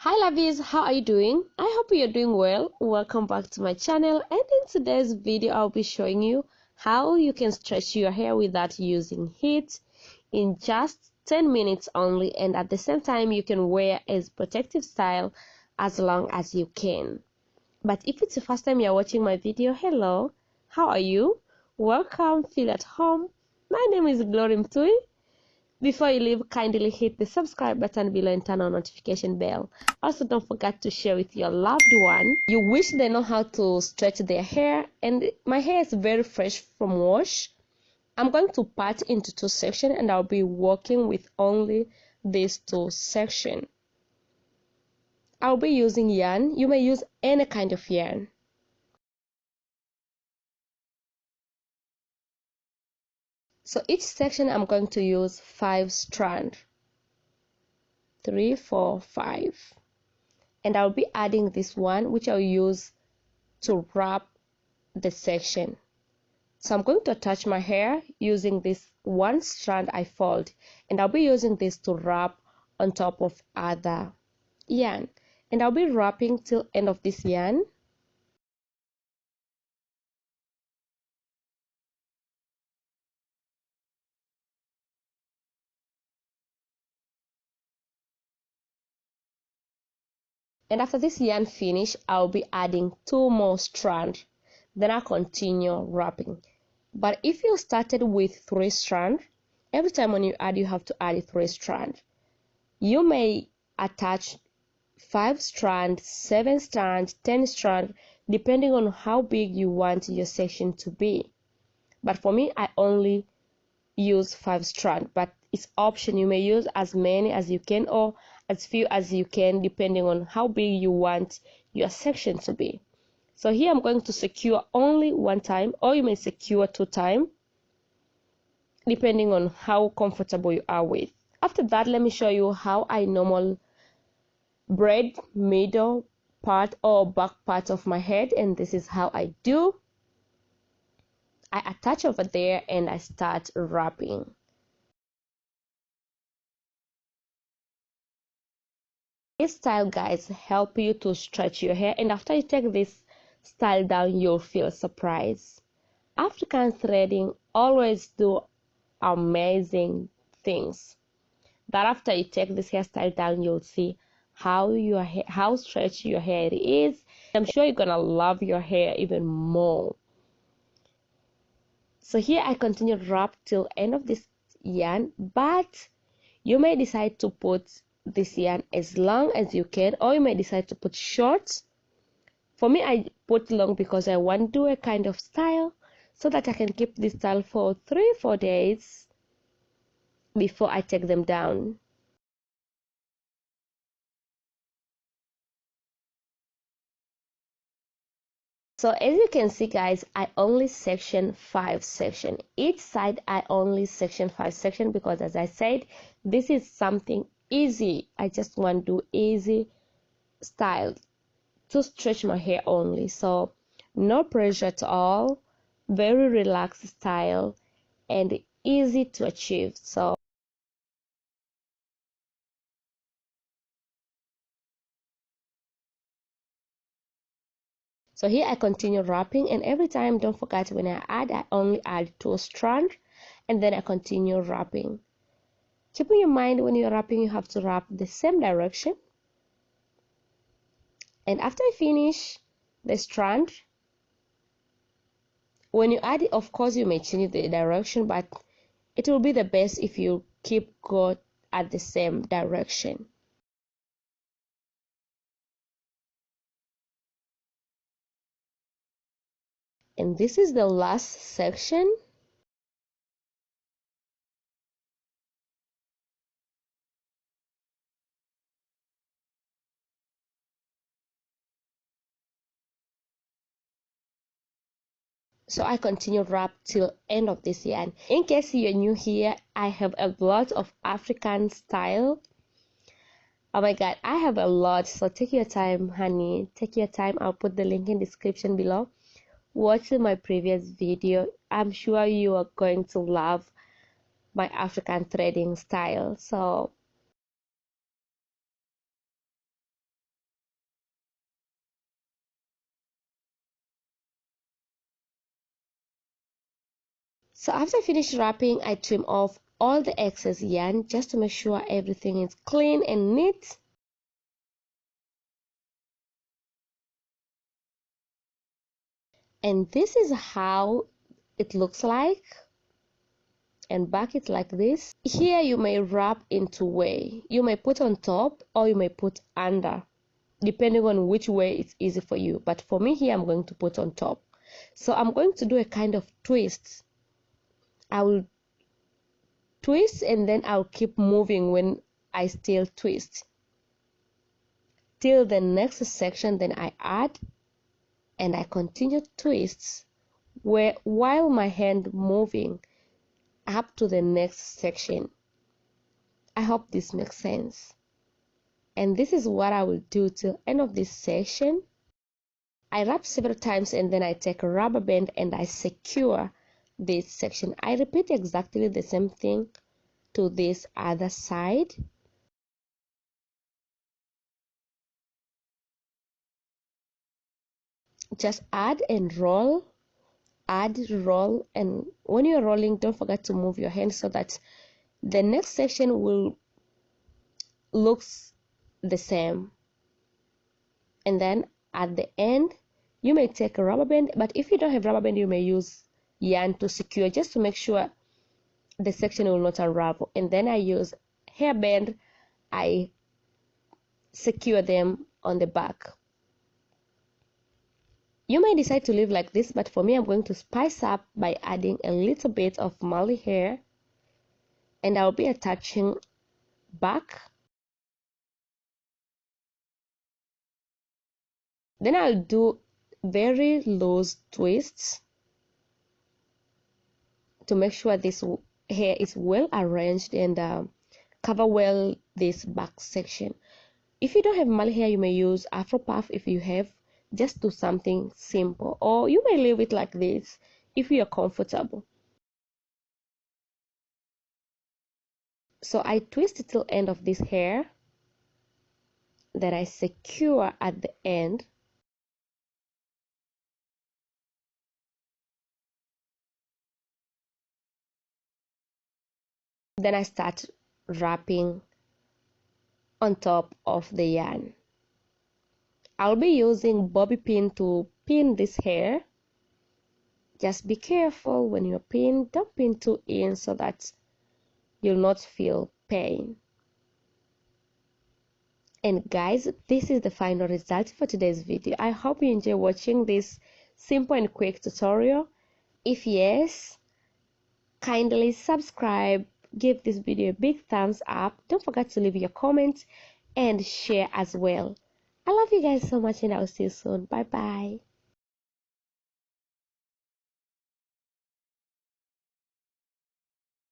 Hi lovies, how are you doing? I hope you're doing well. Welcome back to my channel, and in today's video I'll be showing you how you can stretch your hair without using heat in just 10 minutes only, and at the same time you can wear as protective style as long as you can. But if it's the first time you're watching my video, hello, how are you? Welcome, feel at home. My name is Glory Mtui. Before you leave, kindly hit the subscribe button below and turn on notification bell. Also, don't forget to share with your loved one you wish they know how to stretch their hair. And my hair is very fresh from wash. I'm going to part into two sections, and I'll be working with only these two sections. I'll be using yarn. You may use any kind of yarn. So each section I'm going to use 5 strands. 3, 4, 5. And I'll be adding this one, which I'll use to wrap the section. So I'm going to attach my hair using this one strand I fold, and I'll be using this to wrap on top of other yarn, and I'll be wrapping till end of this yarn. And after this yarn finish, I'll be adding 2 more strands, then I'll continue wrapping. But if you started with 3 strands, every time when you add, you have to add 3 strands. You may attach 5 strands, 7 strands, 10 strands, depending on how big you want your section to be. But for me, I only use 5 strands, but it's option. You may use as many as you can or as few as you can, depending on how big you want your section to be. So here I'm going to secure only 1 time, or you may secure 2 times, depending on how comfortable you are with. After that, let me show you how I normally braid middle part or back part of my head, and this is how I do. I attach over there and I start wrapping. This style, guys, help you to stretch your hair, and after you take this style down, you'll feel surprised. African threading always do amazing things. That after you take this hairstyle down, you'll see how stretchy your hair is. I'm sure you're gonna love your hair even more. So here I continue wrap till end of this yarn, but you may decide to put this yarn as long as you can, or you may decide to put short. For me, I put long because I want to do a kind of style so that I can keep this style for 3-4 days before I take them down. So as you can see, guys, I only section 5 sections. Each side I only section 5 sections because, as I said, this is something easy. I just want to do easy style to stretch my hair only. So no pressure at all, very relaxed style and easy to achieve. So here I continue wrapping, and every time, don't forget, when I only add 2 strands, and then I continue wrapping. Keeping in mind, when you're wrapping, you have to wrap the same direction. And after I finish the strand, when you add it, of course, you may change the direction, but it will be the best if you keep go at the same direction. And this is the last section. So I continue wrap till end of this yarn. In case you're new here, I have a lot of African style. Oh my god, I have a lot. So take your time, honey, take your time. I'll put the link in description below. Watch my previous video. I'm sure you are going to love my African threading style. So So after I finish wrapping, I trim off all the excess yarn just to make sure everything is clean and neat. And this is how it looks like, and back it like this. Here you may wrap in two ways. You may put on top or you may put under, depending on which way it's easy for you. But for me here, I'm going to put on top. So I'm going to do a kind of twist. I will twist and then I'll keep moving when I still twist till the next section. Then I add and I continue twists while my hand moving up to the next section. I hope this makes sense. And this is what I will do till end of this section. I wrap several times and then I take a rubber band and I secure this section. I repeat exactly the same thing to this other side. Just add and roll, add, roll, and when you're rolling, don't forget to move your hand so that the next section will looks the same. And then at the end, you may take a rubber band, but if you don't have rubber band, you may use yarn to secure, just to make sure the section will not unravel. And then I use hairband, I secure them on the back. You may decide to leave like this, but for me, I'm going to spice up by adding a little bit of Marley hair, and I'll be attaching back. Then I'll do very loose twists to make sure this hair is well arranged and cover well this back section. If you don't have Marley hair, you may use Afro Puff. If you have, just do something simple, or you may leave it like this if you are comfortable. So I twist it till end of this hair, then I secure at the end. Then I start wrapping on top of the yarn. I'll be using bobby pin to pin this hair. Just be careful when you're pinning, don't pin too in so that you'll not feel pain. And guys, this is the final result for today's video. I hope you enjoy watching this simple and quick tutorial. If yes, kindly subscribe, give this video a big thumbs up. Don't forget to leave your comments and share as well. I love you guys so much and I'll see you soon. Bye bye.